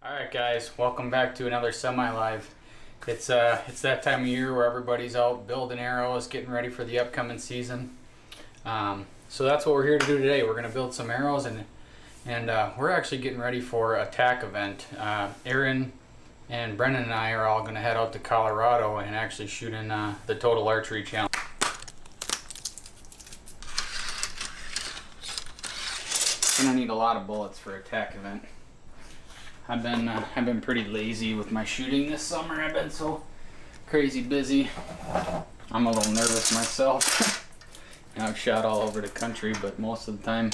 Alright guys, welcome back to another semi-live. It's that time of year where everybody's out building arrows, getting ready for the upcoming season. So that's what we're here to do today. We're going to build some arrows and we're actually getting ready for a TAC event. Aaron and Brendan and I are all going to head out to Colorado and actually shoot in the Total Archery channel. Gonna need a lot of bullets for a TAC event. I've been pretty lazy with my shooting this summer. I've been so crazy busy. I'm a little nervous myself. I've shot all over the country, but most of the time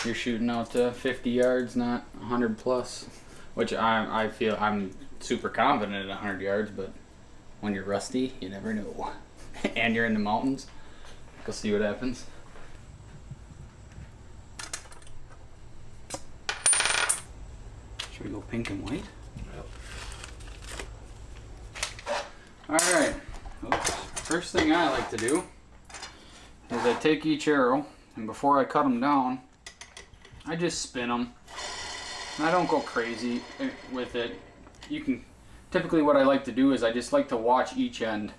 you're shooting out to 50 yards, not 100 plus. Which I feel I'm super confident at 100 yards, but when you're rusty, you never know. And you're in the mountains, we'll see what happens. Should we go pink and white? Yep. Alright, first thing I like to do is I take each arrow, and before I cut them down, I just spin them. I don't go crazy with it. Typically what I like to do is I just like to watch each end,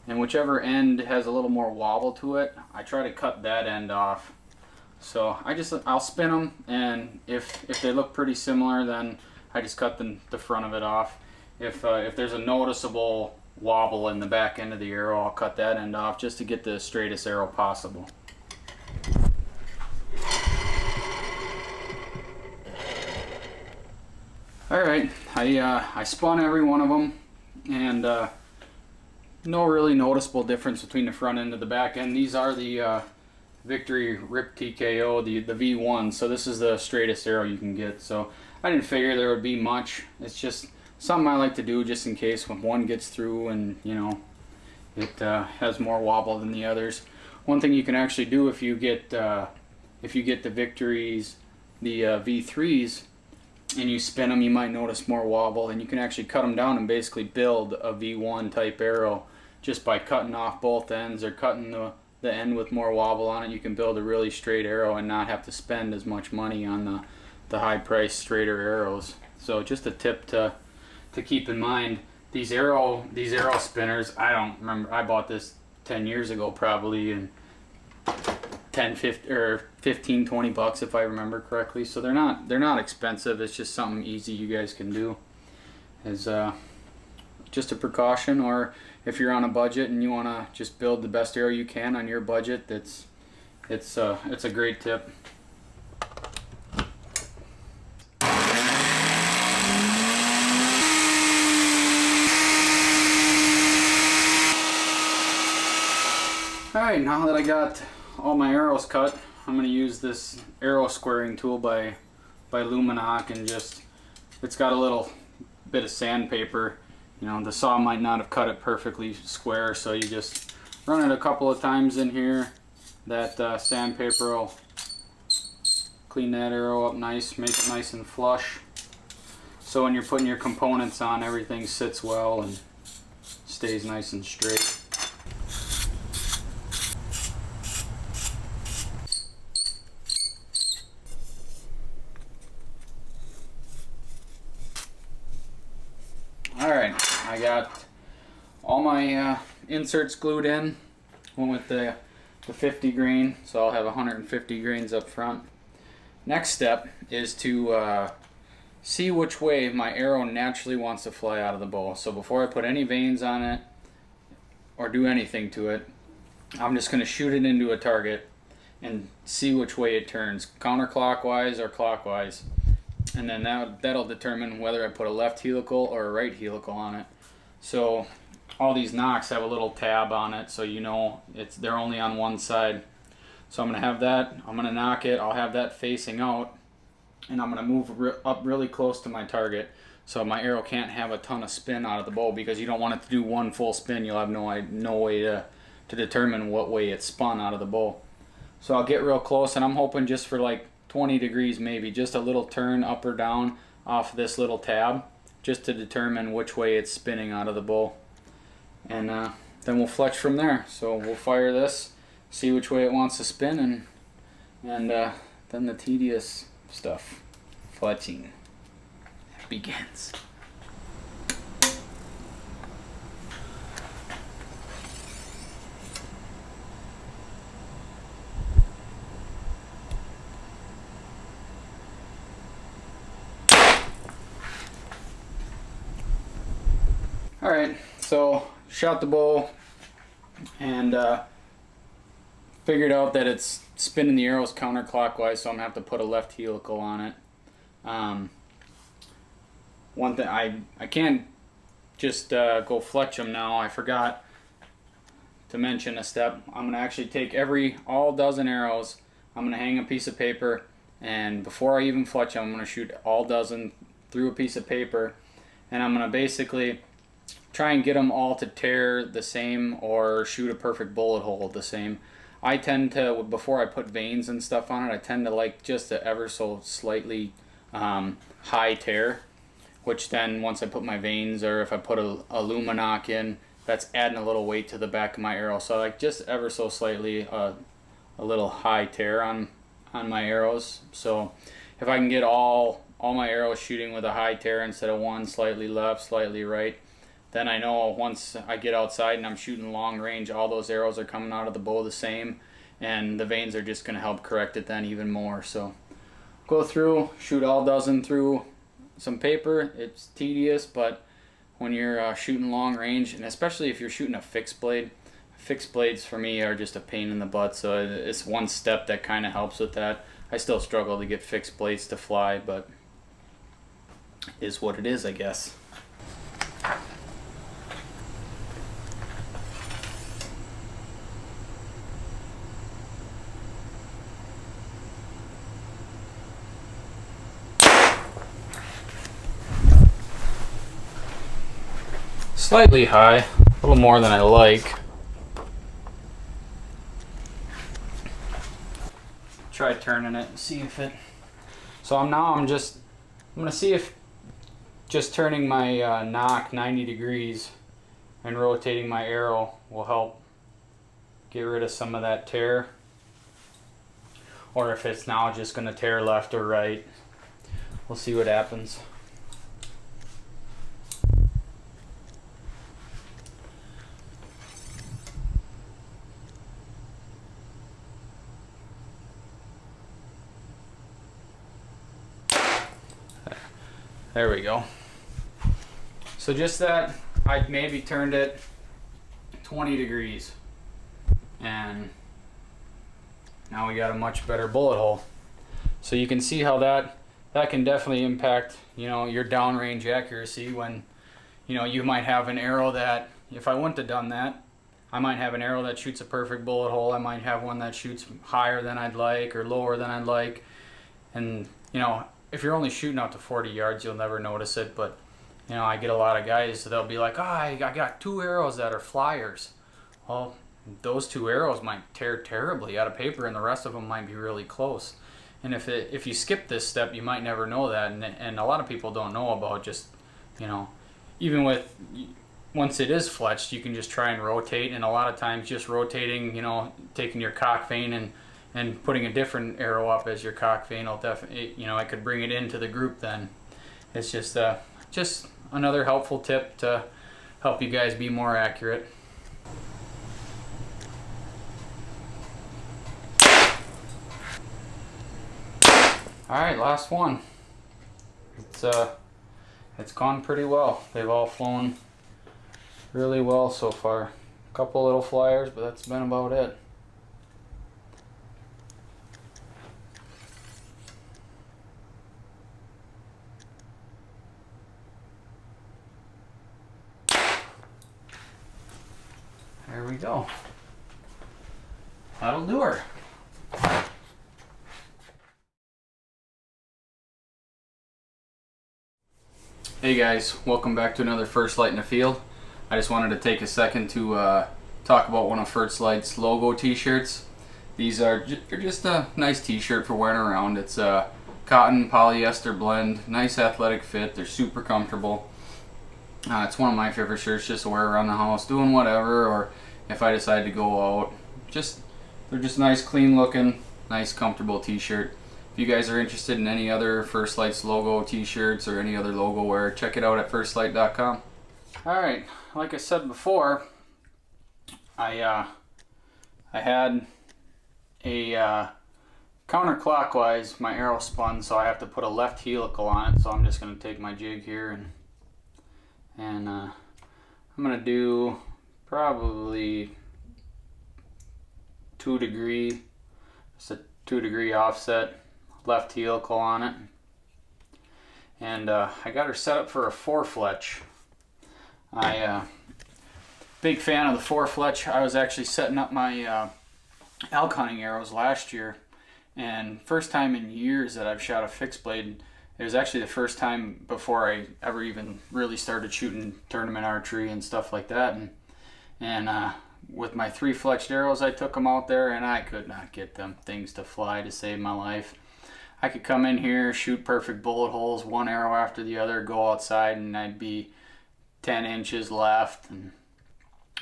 and whichever end has a little more wobble to it, I try to cut that end off. So I'll spin them, and if they look pretty similar, then I just cut the front of it off. If there's a noticeable wobble in the back end of the arrow, I'll cut that end off just to get the straightest arrow possible. Alright, I spun every one of them, and no really noticeable difference between the front end and the back end. These are the Victory Rip TKO, the V1, so this is the straightest arrow you can get. So I didn't figure there would be much. It's just something I like to do just in case when one gets through and it has more wobble than the others. One thing you can actually do if you get the Victories, the V3s, and you spin them, you might notice more wobble, and you can actually cut them down and basically build a V1 type arrow just by cutting off both ends or cutting the end with more wobble on it. You can build a really straight arrow and not have to spend as much money on the high priced straighter arrows. So just a tip to keep in mind. These arrow spinners, I don't remember, I bought this 10 years ago probably, and 15, 20 bucks if I remember correctly. So they're not expensive. It's just something easy you guys can do as just a precaution, or if you're on a budget and you want to just build the best arrow you can on your budget, it's a great tip. Alright, now that I got all my arrows cut, I'm going to use this arrow squaring tool by Luminoc, and it's got a little bit of sandpaper. The saw might not have cut it perfectly square, so you just run it a couple of times in here. That sandpaper will clean that arrow up nice, make it nice and flush. So when you're putting your components on, everything sits well and stays nice and straight. Alright, I got all my inserts glued in. Went with the 50 grain, so I'll have 150 grains up front. Next step is to see which way my arrow naturally wants to fly out of the bow. So before I put any vanes on it or do anything to it, I'm just going to shoot it into a target and see which way it turns, counterclockwise or clockwise. And then that'll determine whether I put a left helical or a right helical on it. So all these nocks have a little tab on it, so they're only on one side. So I'm going to have that, I'm going to knock it, I'll have that facing out, and I'm going to move up really close to my target so my arrow can't have a ton of spin out of the bow, because you don't want it to do one full spin. You'll have no way to determine what way it's spun out of the bow. So I'll get real close, and I'm hoping just for like 20 degrees maybe, just a little turn up or down off this little tab, just to determine which way it's spinning out of the bow. And then we'll fletch from there. So we'll fire this, see which way it wants to spin, and then the tedious stuff, fletching. begins. Alright, so shot the bow and figured out that it's spinning the arrows counterclockwise, so I'm going to have to put a left helical on it. One thing, I can't just go fletch them now. I forgot to mention a step. I'm going to actually take all dozen arrows, I'm going to hang a piece of paper, and before I even fletch them, I'm going to shoot all dozen through a piece of paper, and I'm going to basically try and get them all to tear the same or shoot a perfect bullet hole the same. I tend to, before I put vanes and stuff on it, I tend to like just a ever so slightly high tear, which then once I put my vanes, or if I put a luminoc in, that's adding a little weight to the back of my arrow. So like just ever so slightly a little high tear on my arrows. So if I can get all my arrows shooting with a high tear instead of one slightly left, slightly right, then I know once I get outside and I'm shooting long range, all those arrows are coming out of the bow the same, and the vanes are just going to help correct it then even more. So go through, shoot all dozen through some paper. It's tedious, but when you're shooting long range, and especially if you're shooting a fixed blade, fixed blades for me are just a pain in the butt, so it's one step that kind of helps with that. I still struggle to get fixed blades to fly, but is what it is, I guess. Slightly high, a little more than I like. Try turning it and see if it. So I'm gonna see if just turning my nock 90 degrees and rotating my arrow will help get rid of some of that tear, or if it's now just gonna tear left or right. We'll see what happens. There we go. So just that, I maybe turned it 20 degrees, and now we got a much better bullet hole. So you can see how that can definitely impact, your downrange accuracy. When you might have an arrow that, if I wouldn't have done that, I might have an arrow that shoots a perfect bullet hole. I might have one that shoots higher than I'd like or lower than I'd like, and if you're only shooting out to 40 yards, you'll never notice it. But I get a lot of guys, they'll be like, I got 2 arrows that are flyers. Well, those 2 arrows might tear terribly out of paper, and the rest of them might be really close. And if you skip this step, you might never know that. And a lot of people don't know about just, even once it is fletched, you can just try and rotate. And a lot of times just rotating, taking your cock vane and putting a different arrow up as your cock vane will definitely, I could bring it into the group then. It's just another helpful tip to help you guys be more accurate. Alright, last one. It's gone pretty well. They've all flown really well so far. A couple little flyers, but that's been about it. There we go. That'll do her. Hey guys, welcome back to another First Light in the Field. I just wanted to take a second to talk about one of First Light's logo t-shirts. These are just a nice t-shirt for wearing around. It's a cotton polyester blend, nice athletic fit. They're super comfortable. It's one of my favorite shirts just to wear around the house, doing whatever, or if I decide to go out. They're just nice, clean looking, nice, comfortable t-shirt. If you guys are interested in any other First Lights logo t-shirts or any other logo wear, check it out at firstlight.com. Alright, like I said before, I had a counterclockwise, my arrow spun, so I have to put a left helical on it. So I'm just going to take my jig here and I'm going to do probably 2 degree, just a 2 degree offset, left helical on it. And I got her set up for a 4-fletch. Big fan of the 4-fletch. I was actually setting up my elk hunting arrows last year, and first time in years that I've shot a fixed blade. It was actually the first time before I ever even really started shooting tournament archery and stuff like that. And with my 3-fletched arrows, I took them out there, and I could not get them things to fly to save my life. I could come in here, shoot perfect bullet holes, one arrow after the other, go outside, and I'd be 10 inches left and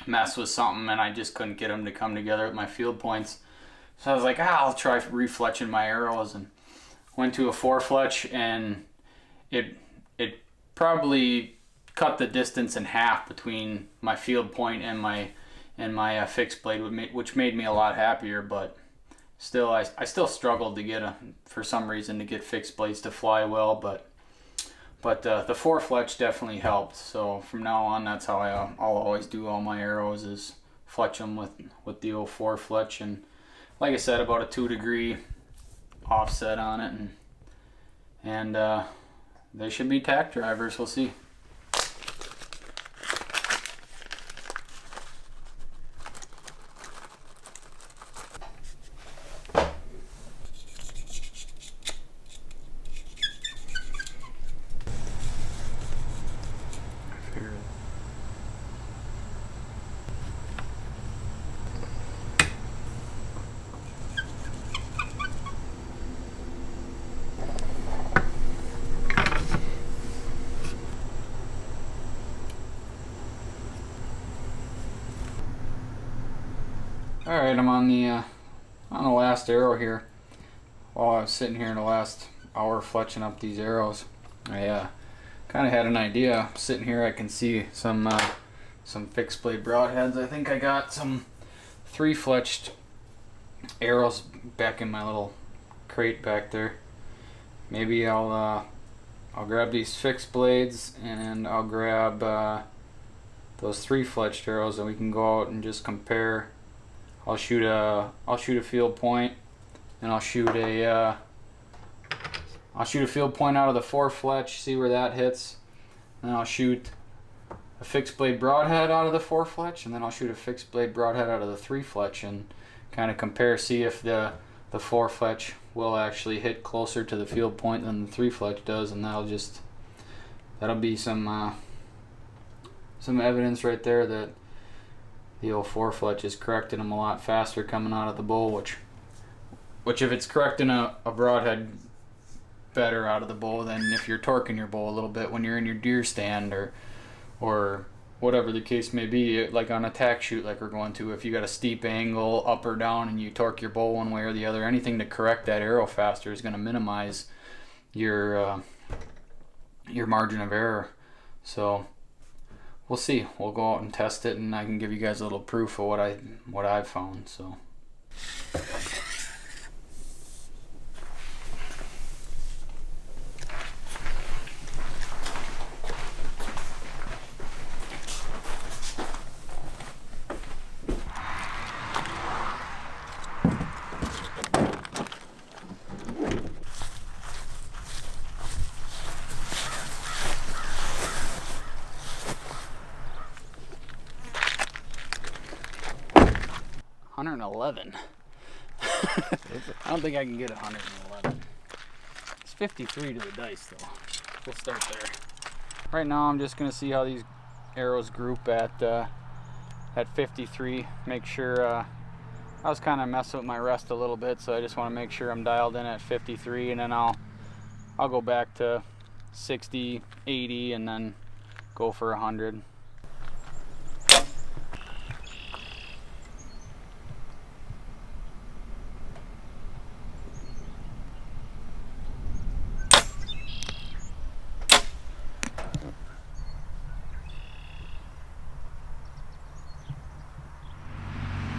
mess with something, and I just couldn't get them to come together with my field points. So I was like, I'll try refletching my arrows, and went to a 4-fletch, and it probably cut the distance in half between my field point and my fixed blade, which made me a lot happier. But still, I still struggled to get for some reason to get fixed blades to fly well, but the 4-fletch definitely helped. So from now on, that's how I'll always do all my arrows, is fletch them with the old 4-fletch. And like I said, about a 2 degree offset on it, and they should be tack drivers. We'll see. Alright, I'm on the last arrow here. While I was sitting here in the last hour fletching up these arrows, I kind of had an idea. Sitting here, I can see some fixed blade broadheads. I think I got some 3-fletched arrows back in my little crate back there. Maybe I'll grab these fixed blades, and I'll grab those 3-fletched arrows, and we can go out and just compare. I'll shoot a field point, and I'll shoot a field point out of the 4-fletch, see where that hits. And then I'll shoot a fixed blade broadhead out of the 4-fletch, and then I'll shoot a fixed blade broadhead out of the 3-fletch, and kind of compare, see if the 4-fletch will actually hit closer to the field point than the 3-fletch does, and that'll be some evidence right there that the old 4-fletch is correcting them a lot faster coming out of the bow, which if it's correcting a broadhead better out of the bow than if you're torquing your bow a little bit when you're in your deer stand or whatever the case may be, like on a tack shoot like we're going to. If you got a steep angle up or down and you torque your bow one way or the other, anything to correct that arrow faster is going to minimize your margin of error. So we'll see. We'll go out and test it, and I can give you guys a little proof of what I've found. So. $111. I don't think I can get 111. It's 53 to the dice though. We'll start there. Right now I'm just gonna see how these arrows group at 53. Make sure I was kind of messing with my rest a little bit, so I just want to make sure I'm dialed in at 53, and then I'll go back to 60, 80, and then go for 100.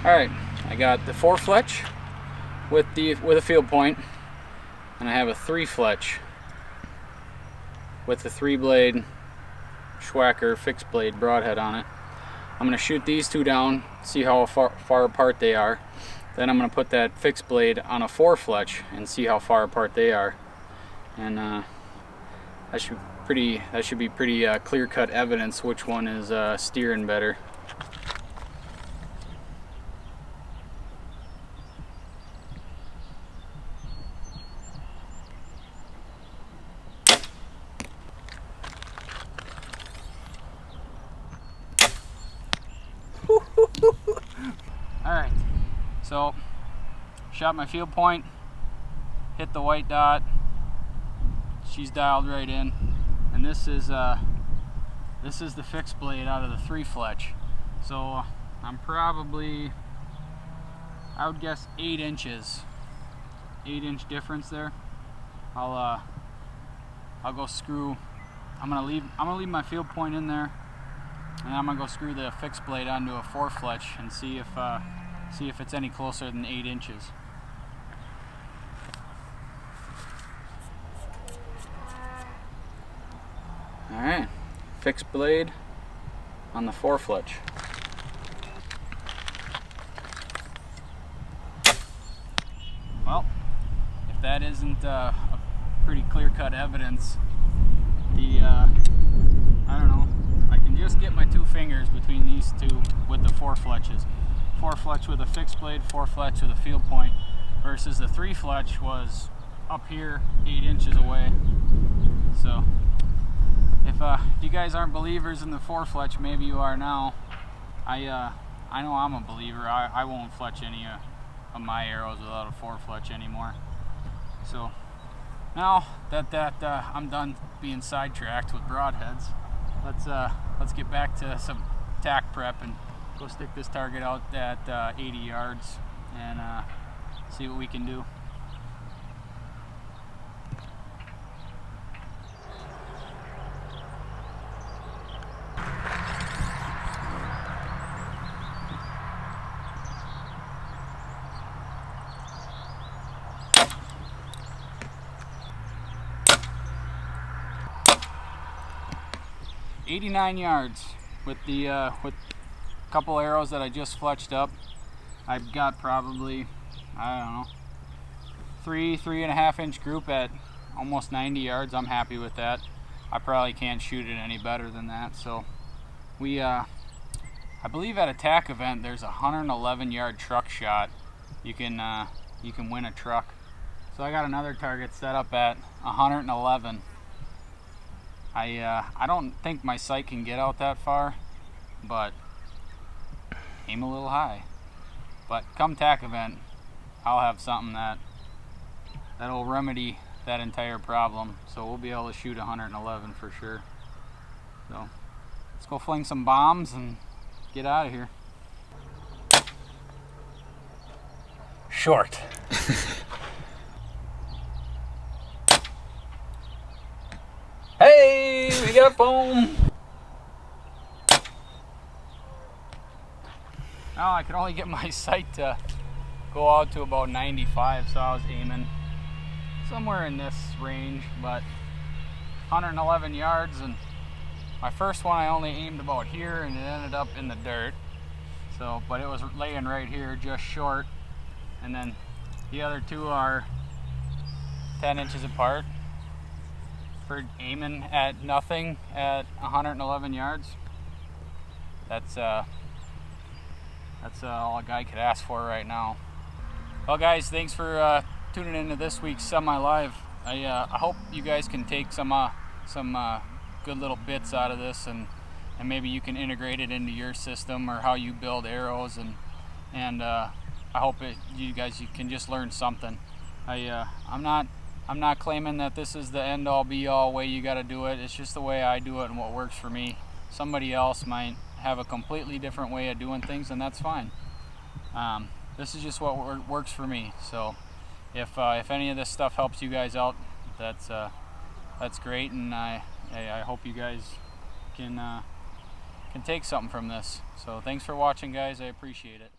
Alright, I got the 4-fletch with a field point, and I have a 3-fletch with the 3-blade Schwacker fixed blade broadhead on it. I'm going to shoot these two down, see how far apart they are. Then I'm going to put that fixed blade on a 4-fletch and see how far apart they are. And that should be pretty clear-cut evidence which one is steering better. Alright, so shot my field point, hit the white dot, she's dialed right in, and this is the fixed blade out of the 3-fletch. So I'm probably, I would guess 8 inches, 8-inch difference there. I'll go screw, I'm gonna leave my field point in there, and I'm gonna go screw the fixed blade onto a 4-fletch and see if it's any closer than 8 inches. Alright, fixed blade on the 4-fletch. Well, if that isn't a pretty clear-cut evidence, I don't know, I can just get my 2 fingers between these two with the 4-fletches. 4-fletch with a fixed blade, 4-fletch with a field point, versus the 3-fletch was up here 8 inches away. So if you guys aren't believers in the 4-fletch, maybe you are now. I know I'm a believer. I won't fletch any of my arrows without a 4-fletch anymore. So now that I'm done being sidetracked with broadheads, let's get back to some tack prep and go stick this target out at 80 yards and see what we can do. "89 yards with a couple arrows that I just fletched up. I've got probably, I don't know, 3.5 inch group at almost 90 yards. I'm happy with that. I probably can't shoot it any better than that. So we, I believe at a tack event there's a 111 yard truck shot. You can win a truck. So I got another target set up at 111. I don't think my sight can get out that far, but aim a little high. But come tack event, I'll have something that'll remedy that entire problem. So we'll be able to shoot 111 for sure. So let's go fling some bombs and get out of here. Short. Hey, we got foam. Now I could only get my sight to go out to about 95, so I was aiming somewhere in this range, but 111 yards, and my first one I only aimed about here and it ended up in the dirt. So, but it was laying right here just short, and then the other two are 10 inches apart. For aiming at nothing at 111 yards, that's all a guy could ask for right now. Well guys, thanks for tuning into this week's semi-live. I hope you guys can take some good little bits out of this, and maybe you can integrate it into your system or how you build arrows, and I hope you can just learn something. I'm not claiming that this is the end-all be-all way you got to do it. It's just the way I do it and what works for me. Somebody else might have a completely different way of doing things, and that's fine. This is just what works for me. So if any of this stuff helps you guys out, that's great, and I hope you guys can take something from this. So thanks for watching, guys. I appreciate it.